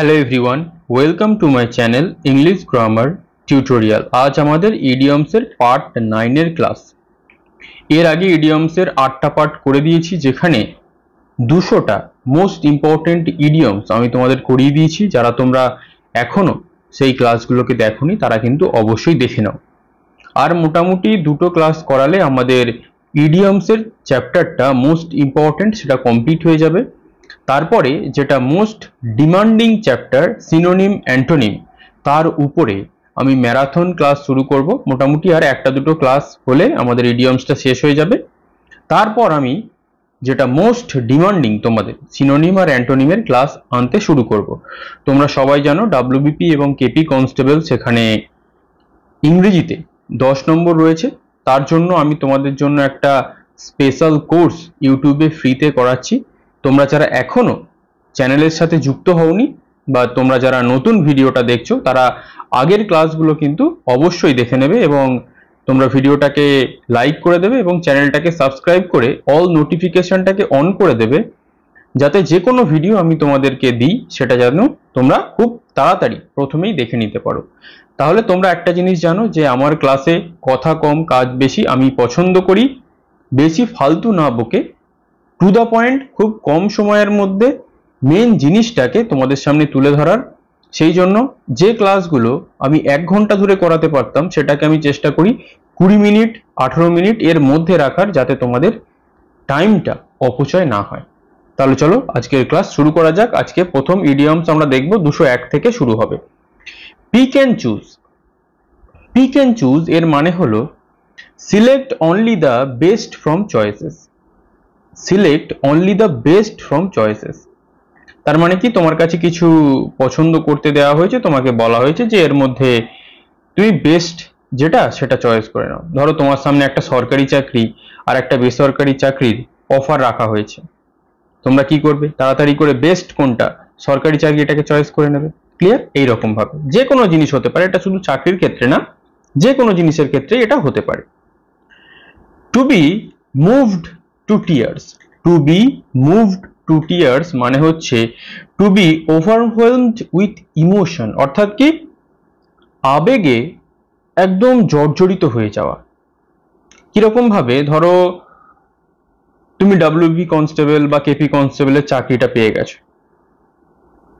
Hello everyone, welcome to my channel English grammar tutorial. आज আমাদের ইডিয়মসের part 9 এর class. এর আগে ইডিয়মসের 8টা পার্ট করে দিয়েছি, যেখানে 200টা মোস্ট ইম্পর্টেন্ট ইডিয়মস আমি তোমাদের করিয়ে দিয়েছি। যারা তোমরা এখনো সেই ক্লাসগুলোকে দেখোনি তারা কিন্তু অবশ্যই দেখে নাও। আর মোটামুটি দুটো ক্লাস করালে আমাদের ইডিয়মসের চ্যাপ্টারটা মোস্ট ইম্পর্টেন্ট সেটা কমপ্লিট হয়ে যাবে। তারপরে যেটা most demanding chapter synonym antonym, তার উপরে আমি ম্যারাথন ক্লাস শুরু করব। মোটামুটি আর একটা দুটো ক্লাস হলে আমাদের ইডিয়মসটা শেষ হয়ে যাবে। তারপর আমি যেটা মোস্ট ডিমান্ডিং তোমাদের সিনোনিম আর অ্যান্টোনিমের ক্লাস আনতে শুরু করব। তোমরা সবাই জানো ডাব্লিউবিপি এবং কেপি কনস্টেবল সেখানে ইংরেজিতে 10 নম্বর রয়েছে। তার জন্য আমি তোমাদের জন্য একটা স্পেশাল কোর্স ইউটিউবে ফ্রিতে করাচ্ছি। তোমরা যারা এখনো চ্যানেলের সাথে যুক্ত হওনি বা তোমরা যারা নতুন ভিডিওটা দেখছো তারা আগের ক্লাসগুলো কিন্তু অবশ্যই দেখে নেবে এবং তোমরা ভিডিওটাকে লাইক করে দেবে এবং চ্যানেলটাকে সাবস্ক্রাইব করে অল নোটিফিকেশনটাকে অন করে দেবে, যাতে যে কোনো ভিডিও আমি তোমাদেরকে দিই সেটা যেন তোমরা খুব তাড়াতাড়ি প্রথমেই দেখে নিতে পারো। তাহলে তোমরা একটা জিনিস জানো যে আমার ক্লাসে কথা কম কাজ বেশি আমি পছন্দ করি, বেশি ফালতু না বকে টু দ্য পয়েন্ট খুব কম সময়ের মধ্যে মেন জিনিসটাকে তোমাদের সামনে তুলে ধরার। সেই জন্য যে ক্লাসগুলো আমি 1 ঘন্টা ধরে করাতে পারতাম সেটাকে আমি চেষ্টা করি 20 মিনিট 18 মিনিট এর মধ্যে রাখার, যাতে তোমাদের টাইমটা অপচয় না হয়। তাহলে চলো আজকের ক্লাস শুরু করা যাক। আজকে প্রথম ইডিয়মস আমরা দেখব, 201 থেকে শুরু হবে। Pick and choose. Pick and choose এর মানে হলো select only the best from choices. Select only the best from choices তার মানে কি, তোমার কাছে কিছু পছন্দ করতে দেওয়া হয়েছে, তোমাকে বলা হয়েছে যে এর মধ্যে তুমি বেস্ট যেটা সেটা চয়েস করে নাও। ধরো তোমার সামনে একটা সরকারি চাকরি আর একটা বেসরকারি চাকরির অফার রাখা হয়েছে, তোমরা কি করবে? তাড়াতাড়ি করে বেস্ট কোনটা, সরকারি চাকরিটাকে চয়েস করে নেবে। ক্লিয়ার? এইরকম ভাবে যে কোনো জিনিস হতে পারে, এটা শুধু চাকরির ক্ষেত্রে না, যে কোনো জিনিসের ক্ষেত্রে এটা হতে পারে। To be moved to tears. To be moved to tears মানে হচ্ছে to be overwhelmed with emotion, অর্থাৎ কি আবেগে একদম জর্জরিত হয়ে যাওয়া। কিরকম ভাবে? ধরো তুমি ডাব্লিউবি কনস্টেবল বা কেপি কনস্টেবলের চাকরিটা পেয়ে গেছো,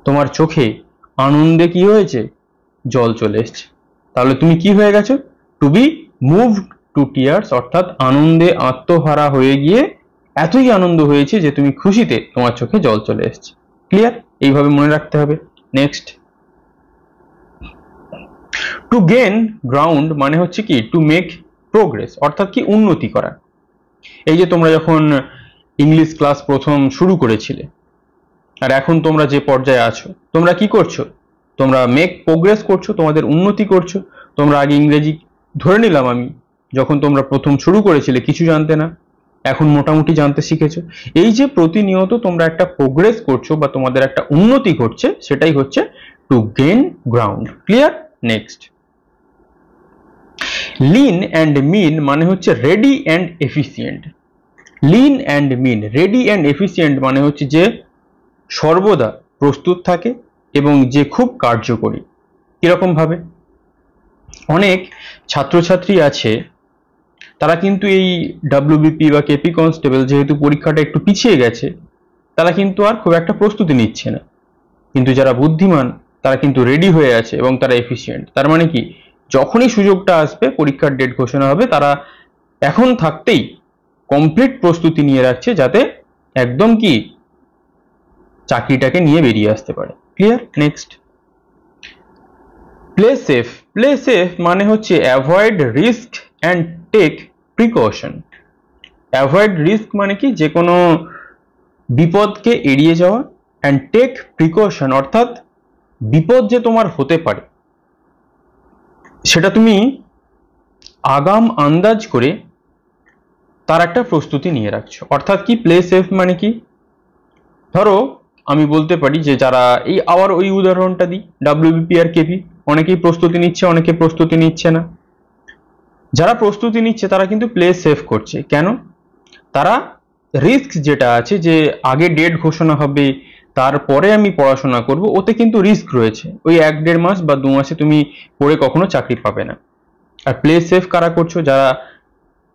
তোমার চোখে আনন্দে কি হয়েছে? জল চলে এসছে। তাহলে তুমি কি হয়ে গেছো? To be moved to tears, অর্থাৎ আনন্দে আত্মহারা হয়ে গিয়ে এতই আনন্দ হয়েছে যে তুমি খুশিতে তোমার চোখে জল চলে এসছে। ক্লিয়ার? এইভাবে মনে রাখতে হবে। নেক্সট, টু গেইন গ্রাউন্ড মানে হচ্ছে কি টু মেক প্রোগ্রেস, অর্থাৎ কি উন্নতি করা। এই যে তোমরা যখন ইংলিশ ক্লাস প্রথম শুরু করেছিলে আর এখন তোমরা যে পর্যায়ে আছো, তোমরা কি করছো? তোমরা মেক প্রোগ্রেস করছো, তোমাদের উন্নতি করছো। তোমরা আগে ইংরেজি ধরে নিলাম আমি যখন তোমরা প্রথম শুরু করেছিলে কিছু জানতে না, এখন মোটামুটি জানতে শিখেছো। এই যে প্রতিনিয়ত তোমরা একটা প্রোগ্রেস করছো বা তোমাদের একটা উন্নতি ঘটছে, সেটাই হচ্ছে to gain ground. Clear? Next, lean and mean মানে হচ্ছে ready and efficient. Lean and mean, ready and efficient মানে হচ্ছে যে সর্বদা প্রস্তুত থাকে এবং যে খুব কার্যকরী। কিরকম ভাবে? অনেক ছাত্রছাত্রী আছে তারা কিন্তু এই ডাব্লিউবিপি বা কেপি কনস্টেবল যেহেতু পরীক্ষাটা একটু পিছিয়ে গেছে, তারা কিন্তু আর খুব একটা প্রস্তুতি নিচ্ছে না। কিন্তু যারা বুদ্ধিমান তারা কিন্তু রেডি হয়ে আছে এবং তারা এফিসিয়েন্ট। তার মানে কি, যখনই সুযোগটা আসবে, পরীক্ষার ডেট ঘোষণা হবে, তারা এখন থাকতেই কমপ্লিট প্রস্তুতি নিয়ে রাখছে, যাতে একদম কি চাকরিটাকে নিয়ে বেরিয়ে আসতে পারে। Clear? Next, play safe. Play safe মানে হচ্ছে avoid risk and take precaution. Avoid risk মানে কি যে কোনো বিপদকে এড়িয়ে যাওয়া, অ্যান্ড টেক প্রিকশন অর্থাৎ বিপদ যে তোমার হতে পারে সেটা তুমি আগাম আন্দাজ করে তার একটা প্রস্তুতি নিয়ে রাখছো। অর্থাৎ কি প্লে সেফ মানে কি, ধরো আমি বলতে পারি যে যারা এই আবার ওই উদাহরণটা দিই, ডাব্লিউবিপি আর কেপি, অনেকেই প্রস্তুতি নিচ্ছে, অনেকে প্রস্তুতি নিচ্ছে না। যারা প্রস্তুতি নিচ্ছে তারা কিন্তু প্লে সেফ করছে। কেন? তারা রিস্ক যেটা আছে যে আগে ডেট ঘোষণা হবে, তারপরে আমি পড়াশোনা করব, ওতে কিন্তু রিস্ক রয়েছে। ওই 1-1.5 মাস বা 2 মাসে তুমি পড়ে কখনো চাকরি পাবে না। আর প্লে সেফ কারা করছো? যারা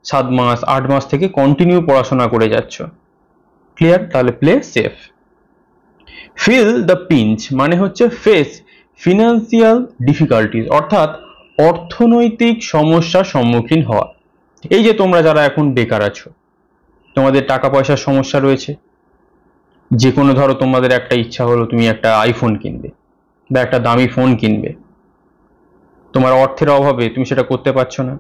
7 মাস 8 মাস থেকে কন্টিনিউ পড়াশোনা করে যাচ্ছ। ক্লিয়ার? তাহলে play safe. Feel the pinch মানে হচ্ছে ফেস ফিনান্সিয়াল ডিফিকাল্টিজ, অর্থাৎ অর্থনৈতিক সমস্যার সম্মুখীন হওয়া। এই যে তোমরা যারা এখন বেকার আছো, তোমাদের টাকা পয়সার সমস্যা রয়েছে, যে কোনো ধরো তোমাদের একটা ইচ্ছা হলো তুমি একটা আইফোন কিনবে বা একটা দামি ফোন কিনবে, তোমার অর্থের অভাবে তুমি সেটা করতে পারছো না।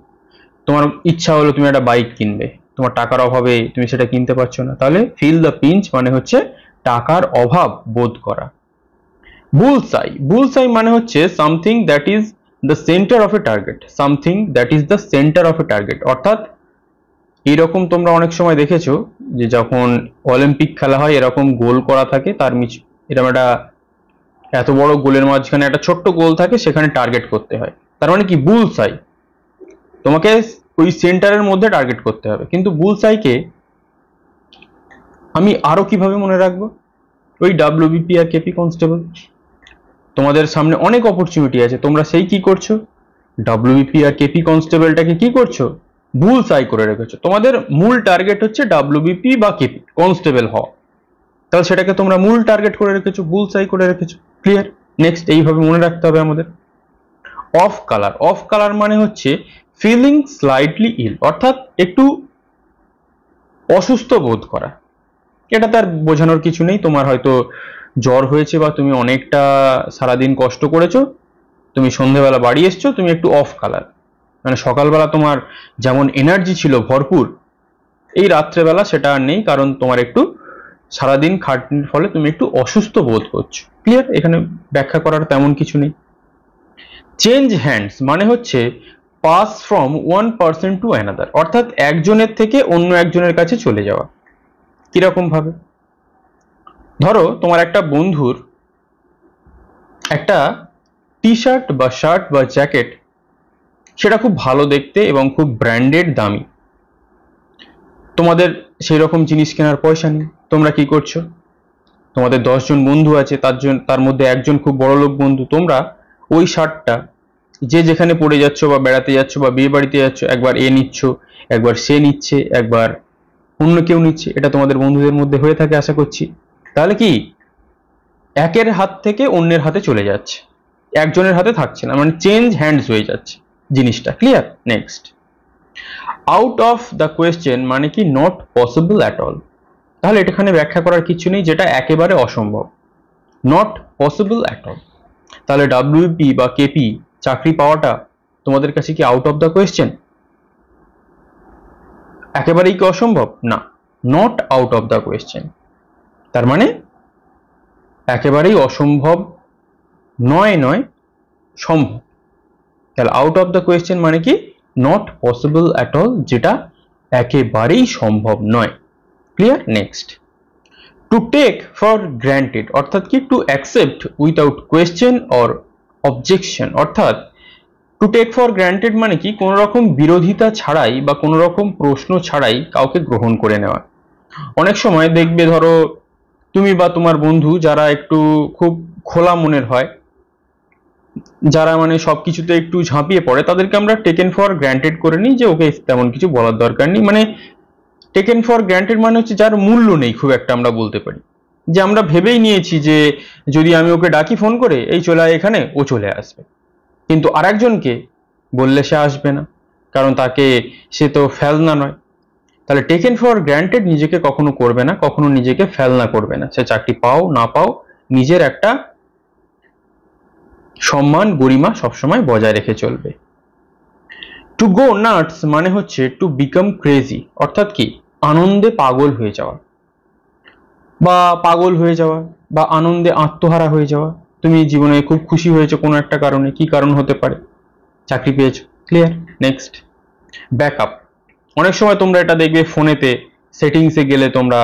তোমার ইচ্ছা হলো তুমি একটা বাইক কিনবে, তোমার টাকার অভাবে তুমি সেটা কিনতে পারছো না। তাহলে ফিল দ্য পিঞ্চ মানে হচ্ছে টাকার অভাব বোধ করা। বুলসাই, বুলসাই মানে হচ্ছে something that is the centre of a target, something that is the centre of a target, অর্থাৎ এরকম তোমরা অনেক সময় দেখেছো যে যখন অলিম্পিক খেলা হয় এরকম গোল করা থাকে, তার এরকম একটা এত বড় গোলের মাঝখানে একটা ছোট্ট গোল থাকে, সেখানে টার্গেট করতে হয়। তার মানে কি বুলসাই, তোমাকে ওই সেন্টারের মধ্যে টার্গেট করতে হবে। কিন্তু বুলসাইকে আমি আরো কিভাবে মনে রাখবো? ওই ডাব্লিউবিপি আর কেপি কনস্টেবল। তোমাদের সামনে অনেক অপরচুনিটি আছে, তোমরা সেই কি করছো? ডাব্লিউবিপি আর কেপি কনস্টেবলটাকে কি করছো? বুলসাই করে রেখেছো। তোমাদের মূল টার্গেট হচ্ছে ডাব্লিউবিপি বা কেপি কনস্টেবল হওয়া, তাহলে সেটাকে তোমরা মূল টার্গেট করে রেখেছো, বুলসাই করে রেখেছো। ক্লিয়ার? নেক্সট, এইভাবে মনে রাখতে হবে আমাদের। অফ কালার, অফ কালার মানে হচ্ছে ফিলিং স্লাইটলি ইল, অর্থাৎ একটু অসুস্থ বোধ করা। এটা তার বোঝানোর কিছু নেই, তোমার হয়তো জ্বর হয়েছে বা তুমি অনেকটা সারাদিন কষ্ট করেছো, তুমি সন্ধেবেলা বাড়ি এসছো, তুমি একটু অফ কালার, মানে সকালবেলা তোমার যেমন এনার্জি ছিল ভরপুর, এই রাত্রেবেলা সেটা আর নেই, কারণ তোমার একটু সারাদিন খাটনির ফলে তুমি একটু অসুস্থ বোধ করছো। ক্লিয়ার? এখানে ব্যাখ্যা করার তেমন কিছু নেই। চেঞ্জ হ্যান্ডস মানে হচ্ছে past form one person to another, অর্থাৎ একজনের থেকে অন্য একজনের কাছে চলে যাওয়া। কিরকম ভাবে? ধরো তোমার একটা বন্ধুর একটা টি শার্ট বা শার্ট বা জ্যাকেট, সেটা খুব ভালো দেখতে এবং খুব ব্র্যান্ডেড, দামি। তোমাদের সেই রকম জিনিস কেনার পয়সা নেই। তোমরা কি করছো? তোমাদের 10 জন বন্ধু আছে, তার মধ্যে একজন খুব বড়লোক বন্ধু, তোমরা ওই শার্টটা যে যেখানে পড়ে যাচ্ছ বা বেড়াতে যাচ্ছ বা বিয়ে বাড়িতে যাচ্ছ, একবার এ নিচ্ছ, একবার সে নিচ্ছে, একবার অন্য কেউ নিচ্ছে। এটা তোমাদের বন্ধুদের মধ্যে হয়ে থাকে আশা করছি। তাহলে কি একের হাত থেকে অন্যের হাতে চলে যাচ্ছে, একজনের হাতে থাকছে না, মানে চেঞ্জ হ্যান্ডস হয়ে যাচ্ছে জিনিসটা। Clear? Next, out of the question মানে কি নট পসিবল অ্যাট অল। তাহলে এখানে ব্যাখ্যা করার কিছু নেই, যেটা একেবারে অসম্ভব, নট পসিবল অ্যাট অল। তাহলে ডাব্লিউপি বা কেপি চাকরি পাওয়াটা তোমাদের কাছে কি আউট অফ দ্য কোয়েশ্চেন? একেবারেই কি অসম্ভব? না, not out of the question, তার মানে একেবারেই অসম্ভব নয়, সম্ভব। তাহলে আউট অফ দ্য কোয়েশ্চেন মানে কি নট পসিবল অ্যাট অল, যেটা একেবারেই সম্ভব নয়। Clear? Next, to take for granted অর্থাৎ কি to accept without question or objection, অর্থাৎ টু টেক ফর গ্র্যান্টেড মানে কি কোন রকম বিরোধিতা ছাড়াই বা কোন রকম প্রশ্ন ছাড়াই কাউকে গ্রহণ করে নেওয়া। অনেক সময় দেখবে, ধরো তুমি বা তোমার বন্ধু যারা একটু খুব খোলা মনের হয়, যারা মানে সবকিছুতে একটু ঝাঁপিয়ে পড়ে, তাদেরকে আমরা টেকেন ফর গ্র্যান্টেড করে নিই, যে ওকে তেমন কিছু বলার দরকার নেই। মানে টেকেন ফর গ্র্যান্টেড মানে হচ্ছে যার মূল্য নেই খুব একটা, আমরা বলতে পারি যে আমরা ভেবেই নিয়েছি যে যদি আমি ওকে ডাকি ফোন করে, এই চলে আয় এখানে, ও চলে আসবে। কিন্তু আরেকজনকে বললে সে আসবে না, কারণ তাকে, সে তো ফেলনা নয়। তাহলে টেকেন ফর গ্র্যান্টেড নিজেকে কখনো করবে না, কখনো নিজেকে ফেলনা করবে না। সে চাকরি পাও না পাও, নিজের একটা সম্মান গরিমা সবসময় বজায় রেখে চলবে। টু গো নাটস মানে হচ্ছে টু বিকাম ক্রেজি, অর্থাৎ কি আনন্দে পাগল হয়ে যাওয়া বা আনন্দে আত্মহারা হয়ে যাওয়া। তুমি জীবনে খুব খুশি হয়েছো কোনো একটা কারণে, কি কারণ হতে পারে? চাকরি পেয়েছো। ক্লিয়ার? Next, backup. অনেক সময় তোমরা এটা দেখবে ফোনেতে সেটিংসে গেলে তোমরা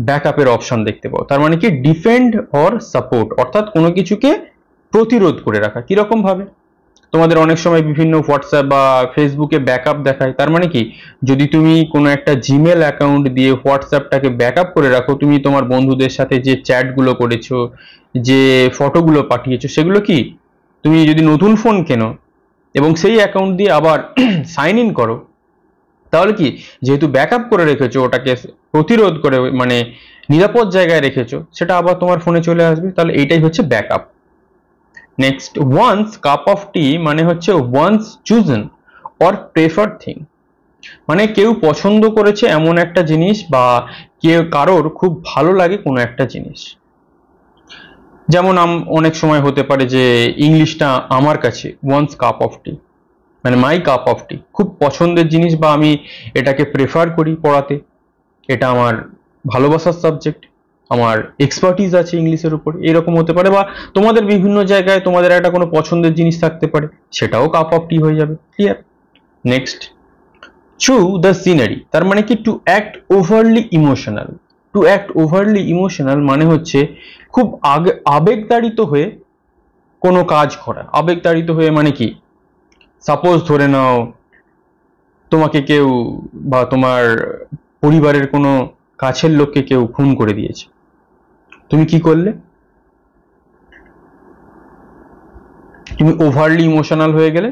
ব্যাকআপের অপশন দেখতে পাও। তার মানে কি ডিফেন্ড অর সাপোর্ট, অর্থাৎ কোনো কিছুকে প্রতিরোধ করে রাখা। কিরকম ভাবে? তোমাদের অনেক সময় বিভিন্ন হোয়াটসঅ্যাপ বা ফেসবুকে ব্যাকআপ দেখায়, তার মানে কি যদি তুমি কোনো একটা জিমেল অ্যাকাউন্ট দিয়ে হোয়াটসঅ্যাপটাকে ব্যাকআপ করে রাখো, তুমি তোমার বন্ধুদের সাথে যে চ্যাটগুলো করেছো, যে ফটোগুলো পাঠিয়েছো, সেগুলো কি তুমি যদি নতুন ফোন কেনো এবং সেই অ্যাকাউন্ট দিয়ে আবার সাইন ইন করো, তাহলে কি যেহেতু ব্যাকআপ করে রেখেছো, ওটাকে প্রতিরোধ করে মানে নিরাপদ জায়গায় রেখেছো, সেটা আবার তোমার ফোনে চলে আসবে। তাহলে এইটাই হচ্ছে backup. Next, one's cup of tea মানে হচ্ছে one's chosen or preferred thing, মানে কেউ পছন্দ করেছে এমন একটা জিনিস বা কেউ কারোর খুব ভালো লাগে কোনো একটা জিনিস। যেমন অনেক সময় হতে পারে যে ইংলিশটা আমার কাছে ওয়ান্স কাপ অফ টি মানে মাই কাপ অফ টি, খুব পছন্দের জিনিস বা আমি এটাকে প্রেফার করি পড়াতে, এটা আমার ভালোবাসার সাবজেক্ট, আমার এক্সপার্টিজ আছে ইংলিশের উপর, এরকম হতে পারে। বা তোমাদের বিভিন্ন জায়গায় তোমাদের একটা কোনো পছন্দের জিনিস থাকতে পারে, সেটাও কাপ অফ টি হয়ে যাবে। ক্লিয়ার? নেক্সট, চু দ্য সিনারি, তার মানে কি to act overly emotional. To act overly emotional মানে হচ্ছে খুব আবেগতাড়িত হয়ে কোনো কাজ করা। আবেগতাড়িত হয়ে মানে কি, সাপোজ ধরে নাও তোমাকে কেউ বা তোমার পরিবারের কোনো কাছের লোককে কেউ খুন করে দিয়েছে, তুমি কি করলে? তুমি ওভারলি ইমোশনাল হয়ে গেলে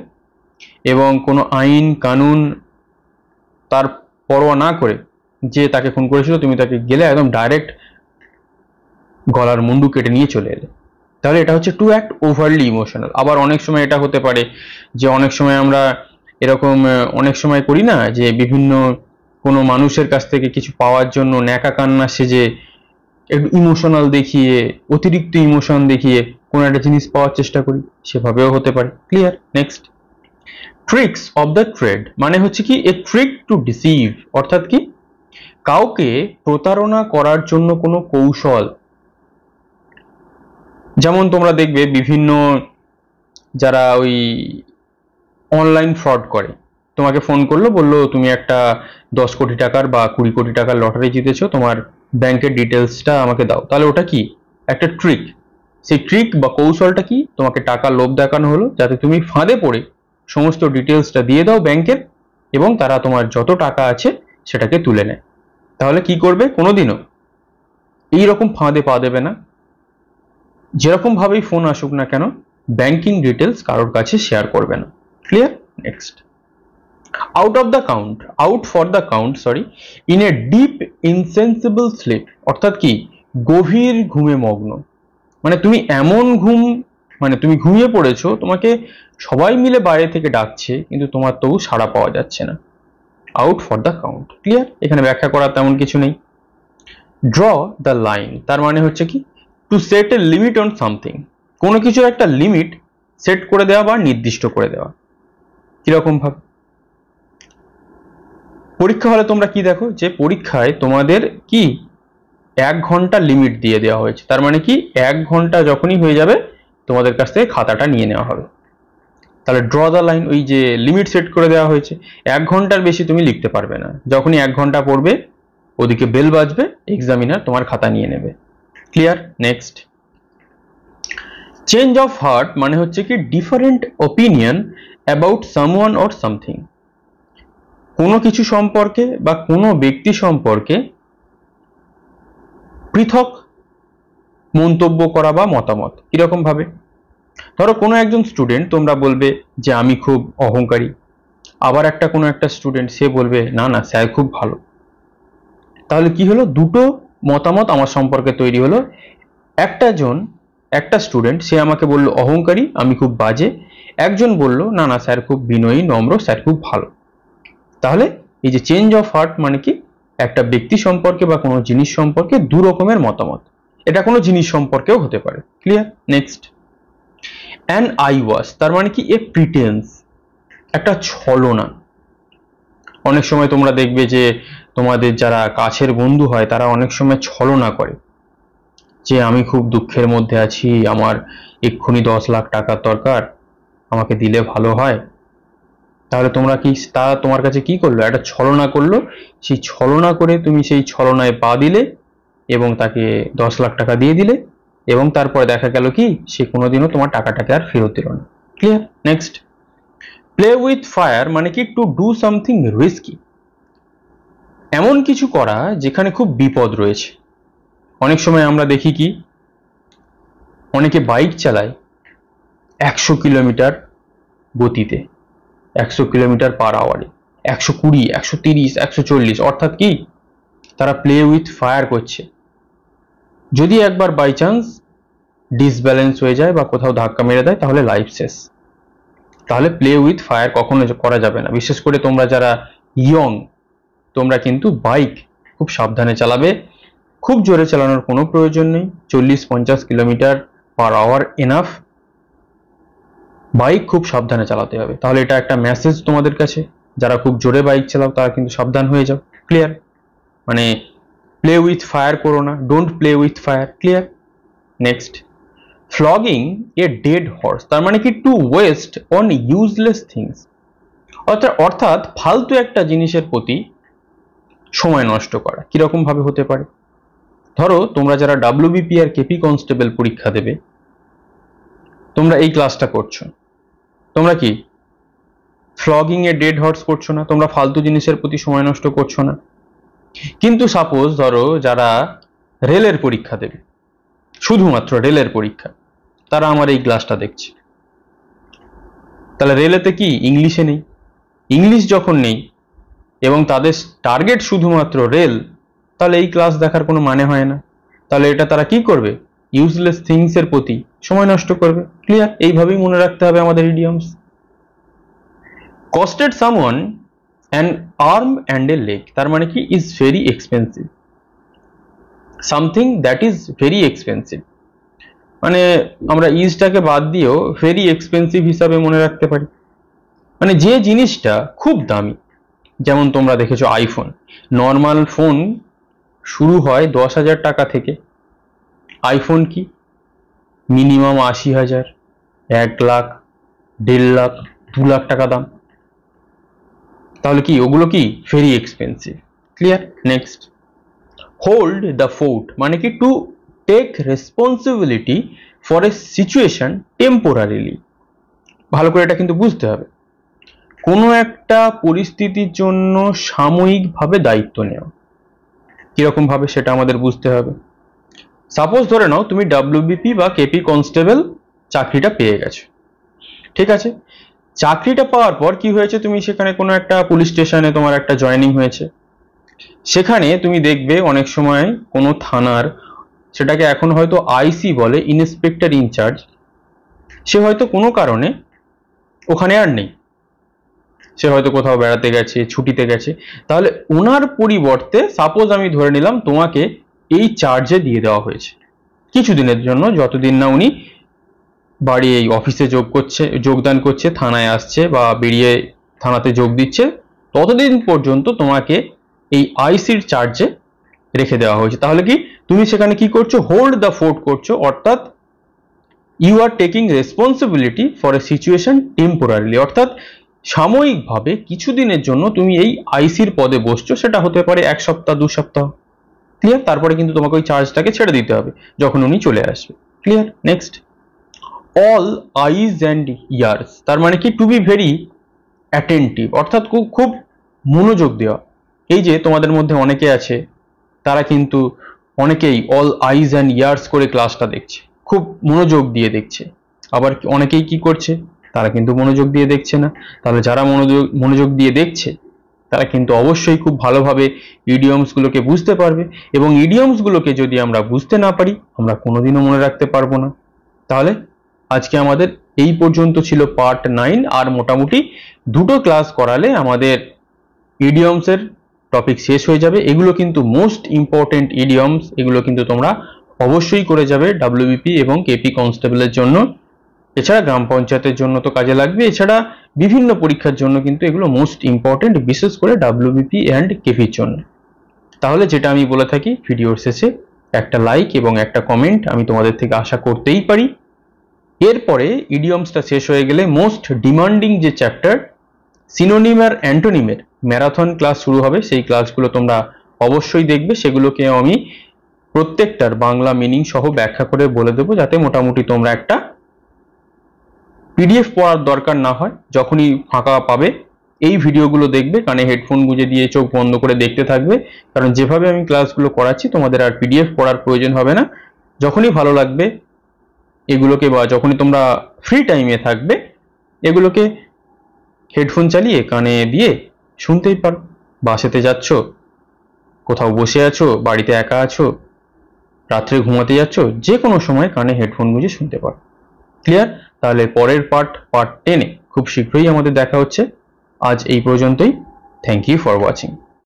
এবং কোনো আইন কানুন তার পরোয়া না করে, যে তাকে খুন করেছিল তুমি তাকে গেলে একদম ডাইরেক্ট গলার মুন্ডু কেটে নিয়ে চলে এলে। তাহলে এটা হচ্ছে টু অ্যাক্ট ওভারলি ইমোশনাল। আবার অনেক সময় এটা হতে পারে যে অনেক সময় আমরা এরকম অনেক সময় করি না, যে বিভিন্ন কোনো মানুষের কাছ থেকে কিছু পাওয়ার জন্য ন্যাকা কান্না সেজে একটু ইমোশনাল দেখিয়ে, অতিরিক্ত ইমোশন দেখিয়ে কোনো একটা জিনিস পাওয়ার চেষ্টা করি, সেভাবেও হতে পারে। Clear? Next, tricks of the trade মানে হচ্ছে কি এ ট্রিক টু ডিসিভ, অর্থাৎ কি কাউকে প্রতারণা করার জন্য কোনো কৌশল। যেমন তোমরা দেখবে বিভিন্ন যারা ওই অনলাইন ফ্রড করে, তোমাকে ফোন করলো, বললো তুমি একটা 10 কোটি টাকার বা 20 কোটি টাকার লটারি জিতেছো, তোমার ব্যাংকের ডিটেলসটা আমাকে দাও। তাহলে ওটা কি একটা ট্রিক। সেই ট্রিক বা কৌশলটা কি, তোমাকে টাকা লোভ দেখানো হলো যাতে তুমি ফাঁদে পড়ে সমস্ত ডিটেলসটা দিয়ে দাও ব্যাংকের, এবং তারা তোমার যত টাকা আছে সেটাকে তুলে নেয়। তাহলে কি করবে, কোনোদিনও এইরকম ফাঁদে পা দেবে না। যেরকম ভাবেই ফোন আসুক না কেন, ব্যাংকিং ডিটেলস কারোর কাছে শেয়ার করবে না। Clear? Next, out of the count, out for the count sorry, in a deep insensible sleep, অর্থাৎ কি গভীর ঘুমে মগ্ন। মানে তুমি এমন ঘুম, মানে তুমি ঘুমিয়ে পড়েছো, তোমাকে সবাই মিলে বাইরে থেকে ডাকছে কিন্তু তোমার তবু সাড়া পাওয়া যাচ্ছে না। Out for the count. Clear? এখানে ব্যাখ্যা করার তেমন কিছু নেই। ড্র দ্য লাইন তার মানে হচ্ছে কি to set a limit on something, কোনো কিছুর একটা লিমিট সেট করে দেওয়া বা নির্দিষ্ট করে দেওয়া। কিরকম ভাবে? পরীক্ষা হলে তোমরা কি দেখো, যে পরীক্ষায় তোমাদের কি 1 ঘন্টা লিমিট দিয়ে দেওয়া হয়েছে, তার মানে কি 1 ঘন্টা যখনই হয়ে যাবে তোমাদের কাছ থেকে খাতাটা নিয়ে নেওয়া হবে। তাহলে ড্র দ্য লাইন, ওই যে লিমিট সেট করে দেওয়া হয়েছে, 1 ঘন্টার বেশি তুমি লিখতে পারবে না। যখনই 1 ঘন্টা পড়বে ওদিকে বেল বাজবে, এক্সামিনার তোমার খাতা নিয়ে নেবে। Clear? Next, change of heart মানে হচ্ছে কি different opinion about someone or something, কোনো কিছু সম্পর্কে বা কোনো ব্যক্তি সম্পর্কে পৃথক মন্তব্য করা বা মতামত। কিরকম ভাবে? ধরো কোনো একজন স্টুডেন্ট, তোমরা বলবে যে আমি খুব অহংকারী, আবার কোনো একটা স্টুডেন্ট সে বলবে না না স্যার খুব ভালো। তাহলে কি হলো, দুটো মতামত আমার সম্পর্কে তৈরি হলো। একটা স্টুডেন্ট সে আমাকে বললো অহংকারী, আমি খুব বাজে। একজন বলল না না স্যার খুব বিনয়ী নম্র, স্যার খুব ভালো। তাহলে এই যে চেঞ্জ অফ হার্ট মানে কি একটা ব্যক্তি সম্পর্কে বা কোনো জিনিস সম্পর্কে দু রকমের মতামত। এটা কোনো জিনিস সম্পর্কেও হতে পারে। Clear? Next, an I wash তার মানে কি এ প্রিটেন্স, একটা ছলনা। অনেক সময় তোমরা দেখবে যে তোমাদের যারা কাছের বন্ধু হয় তারা অনেক সময় ছলনা করে, যে আমি খুব দুঃখের মধ্যে আছি, আমার এক্ষুনি 10 লাখ টাকার দরকার, আমাকে দিলে ভালো হয়। তাহলে তোমরা কি, তা তোমার কাছে কি করলো, একটা ছলনা করলো, সেই ছলনা করে তুমি সেই ছলনায় পা দিলে এবং তাকে 10 লাখ টাকা দিয়ে দিলে, এবং তারপরে দেখা গেল কি সে কোনোদিনও তোমার টাকাটাকে আর ফেরত দিল না। Clear? Next, play with fire মানে কি টু ডু সামথিং রিস্কি, এমন কিছু করা যেখানে খুব বিপদ রয়েছে। অনেক সময় আমরা দেখি কি অনেকে বাইক চালায় 100 কিলোমিটার গতিতে, 100 কিলোমিটার পার আওয়ারে, 120, 130, 140, অর্থাৎ কি তারা প্লে উইথ ফায়ার করছে। যদি একবার বাই চান্স ডিসব্যালেন্স হয়ে যায় বা কোথাও ধাক্কা মেরে দেয় তাহলে লাইফ শেষ। তাহলে প্লে উইথ ফায়ার কখনো করা যাবে না। বিশেষ করে তোমরা যারা ইয়ং, তোমরা কিন্তু বাইক খুব সাবধানে চালাবে। খুব জোরে চালানোর কোনো প্রয়োজন নেই, 40-50 kilometre per hour enough. Bike খুব সাবধানে চালাতে হবে। তাহলে এটা একটা মেসেজ তোমাদের কাছে, যারা খুব জোরে বাইক চালাও তারা কিন্তু সাবধান হয়ে যাও। ক্লিয়ার? মানে প্লে উইথ ফায়ার করো না, don't play with fire. Clear? Next, flogging a dead horse, তার মানে কি to waste on useless things, অর্থাৎ ফালতু একটা জিনিসের প্রতি সময় নষ্ট করা। কিরকম ভাবে হতে পারে? ধরো তোমরা যারা ডাব্লিউবিপি আর কেপি কনস্টেবল পরীক্ষা দেবে, তোমরা এই ক্লাসটা করছো, তোমরা কি ফ্লগিং এ ডেড হর্স করছো না, তোমরা ফালতু জিনিসের প্রতি সময় নষ্ট করছো না। কিন্তু সাপোজ ধরো যারা রেলের পরীক্ষা দেবে, শুধুমাত্র রেলের পরীক্ষা, তারা আমার এই ক্লাসটা দেখছে, তাহলে রেলেতে কি ইংলিশে নেই, ইংলিশ যখন নেই এবং তাদের টার্গেট শুধুমাত্র রেল, তাহলে এই ক্লাস দেখার কোনো মানে হয় না। তাহলে এটা তারা কি করবে? ইউজলেস থিংস এর প্রতি সময় নষ্ট করবে। ক্লিয়ার? এইভাবেই মনে রাখতে হবে আমাদের idioms. Costed someone an arm and a leg, তার মানে কি is very expensive, something that is very expensive, মানে আমরা ইজটাকে বাদ দিয়েও ভেরি এক্সপেন্সিভ হিসাবে মনে রাখতে পারি। মানে যে জিনিসটা খুব দামি, যেমন তোমরা দেখেছো আইফোন, নর্মাল ফোন শুরু হয় 10,000 টাকা থেকে, আইফোন কি মিনিমাম 80,000, 1 লাখ, 1.5 লাখ, 2 লাখ টাকা দাম। তাহলে কি ওগুলো কি very expensive. Clear? Next, hold the fort মানে কি to take responsibility for a situation temporarily. ভালো করে এটা কিন্তু বুঝতে হবে, কোনো একটা পরিস্থিতির জন্য সাময়িকভাবে দায়িত্ব নেওয়া। কিরকম ভাবে সেটা আমাদের বুঝতে হবে। সাপোজ ধরে নাও তুমি ডাব্লিউবিপি বা কেপি কনস্টেবল চাকরিটা পেয়ে গেছো, ঠিক আছে? চাকরিটা পাওয়ার পর কি হয়েছে, তুমি সেখানে কোনো একটা পুলিশ স্টেশনে তোমার একটা জয়েনিং হয়েছে। সেখানে তুমি দেখবে অনেক সময় কোনো থানার, সেটাকে এখন হয়তো আইসি বলে, ইন্সপেক্টর ইনচার্জ, সে হয়তো কোনো কারণে ওখানে আর নেই, সে হয়তো কোথাও বেড়াতে গেছে, ছুটিতে গেছে। তাহলে ওনার পরিবর্তে সাপোজ আমি ধরে নিলাম তোমাকে এই চার্জে দিয়ে দেওয়া হয়েছে কিছুদিনের জন্য, যতদিন না উনি বাড়ি এই অফিসে যোগদান করছে, থানায় আসছে বা বেরিয়ে থানাতে যোগ দিচ্ছে, ততদিন পর্যন্ত তোমাকে এই আইসির চার্জে রেখে দেওয়া হয়েছে। তাহলে কি তুমি সেখানে কি করছো? হোল্ড দ্য ফোর্ট করছো, অর্থাৎ you are taking responsibility for a situation temporarily, অর্থাৎ সাময়িকভাবে কিছুদিনের জন্য তুমি এই আইসির পদে বসছো। সেটা হতে পারে 1 সপ্তাহ, 2 সপ্তাহ। ক্লিয়ার? তারপরে কিন্তু তোমাকে ওই চার্জটাকে ছেড়ে দিতে হবে যখন উনি চলে আসবে। Clear? Next, all eyes and years, তার মানে কি টু বি ভেরি অ্যাটেন্টিভ, অর্থাৎ খুব মনোযোগ দেওয়া। এই যে তোমাদের মধ্যে অনেকে আছে, তারা কিন্তু অনেকেই অল আইজ অ্যান্ড ইয়ার্স করে ক্লাসটা দেখছে, খুব মনোযোগ দিয়ে দেখছে। আবার অনেকেই কি করছে, তারা কিন্তু মনোযোগ দিয়ে দেখছে না। তাহলে যারা মনোযোগ দিয়ে দেখছে তারা কিন্তু অবশ্যই খুব ভালোভাবে ইডিয়মস গুলোকে বুঝতে পারবে, এবং ইডিয়মস গুলোকে যদি আমরা বুঝতে না পারি আমরা কোনোদিনও মনে রাখতে পারবো না। তাহলে আজকে আমাদের এই পর্যন্ত ছিল পার্ট 9, আর মোটামুটি 2টো ক্লাস করালে আমাদের ইডিয়মসের টপিক শেষ হয়ে যাবে। এগুলো কিন্তু মোস্ট ইম্পর্টেন্ট ইডিয়মস, এগুলো কিন্তু তোমরা অবশ্যই করে যাবে ডাব্লিউবিপি এবং কেপি কনস্টেবলের জন্য। এছাড়া গ্রাম পঞ্চায়েতের জন্য তো কাজে লাগবে, এছাড়া বিভিন্ন পরীক্ষার জন্য কিন্তু এগুলো মোস্ট ইম্পর্টেন্ট, বিশেষ করে ডাব্লিউবিপি অ্যান্ড কেপির জন্য। তাহলে যেটা আমি বলে থাকি, ভিডিওর শেষে একটা লাইক এবং একটা কমেন্ট আমি তোমাদের থেকে আশা করতেই পারি। এরপরে ইডিয়মসটা শেষ হয়ে গেলে মোস্ট ডিমান্ডিং যে চ্যাপ্টার সিনোনিম আর অ্যান্টোনিমের ম্যারাথন ক্লাস শুরু হবে। সেই ক্লাসগুলো তোমরা অবশ্যই দেখবে, সেগুলোকে আমি প্রত্যেকটার বাংলা মিনিং সহ ব্যাখ্যা করে বলে দেবো, যাতে মোটামুটি তোমরা একটা পিডিএফ পড়ার দরকার না হয়, যখনই ফাঁকা পাবে এই ভিডিওগুলো দেখবে, কানে হেডফোন গুঁজে দিয়ে চোখ বন্ধ করে দেখতে থাকবে। কারণ যেভাবে আমি ক্লাসগুলো করাচ্ছি তোমাদের আর পিডিএফ পড়ার প্রয়োজন হবে না। যখনই ভালো লাগবে এগুলোকে, বা যখনই তোমরা ফ্রি টাইমে থাকবে এগুলোকে হেডফোন চালিয়ে কানে দিয়ে শুনতেই পারো। বাসেতে যাচ্ছ, কোথাও বসে আছো, বাড়িতে একা আছো, রাত্রে ঘুমাতে যাচ্ছ, যে কোনো সময় কানে হেডফোন গুঁজে শুনতে পারো। ক্লিয়ার? তাহলে পরের পার্ট 10-এ খুব শীঘ্রই আমাদের দেখা হচ্ছে। আজ এই পর্যন্তই। Thank you for watching.